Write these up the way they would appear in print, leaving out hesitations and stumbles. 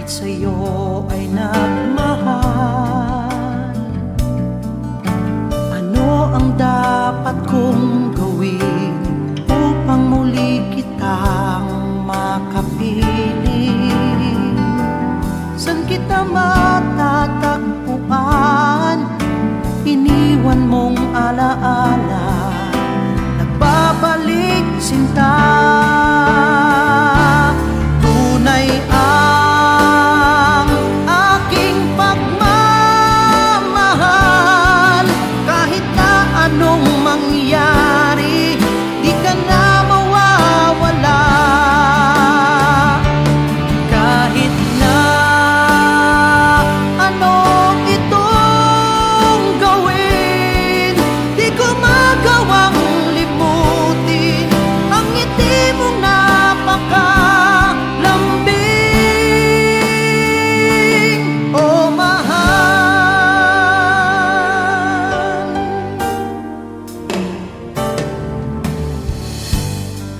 sa'yo ay nagmahal. Ano ang dapat kong gawin upang muli kitang makapiling? San kita matatagpuan? Iniwan mong alaala, nagbabalik sinta. Tunay ang aking pagmamahal, kahit na anong mangyari, di ka na mawawala. Kahit na ano itong gawin, di ko magawang limutin ang ngiti mong napakalambing. Oh mahal,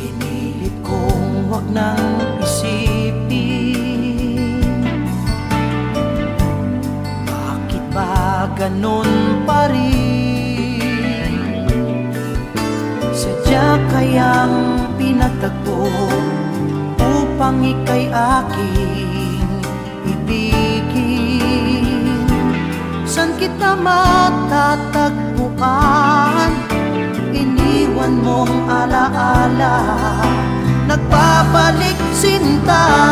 pinilit kong wag nang isipin, bakit ba ganun pa rin? Sadya kayang pinagtagpo upang ika'y aking ibigin? San kita matatagpuan? Iniwan mong alaala, nagbabalik sinta.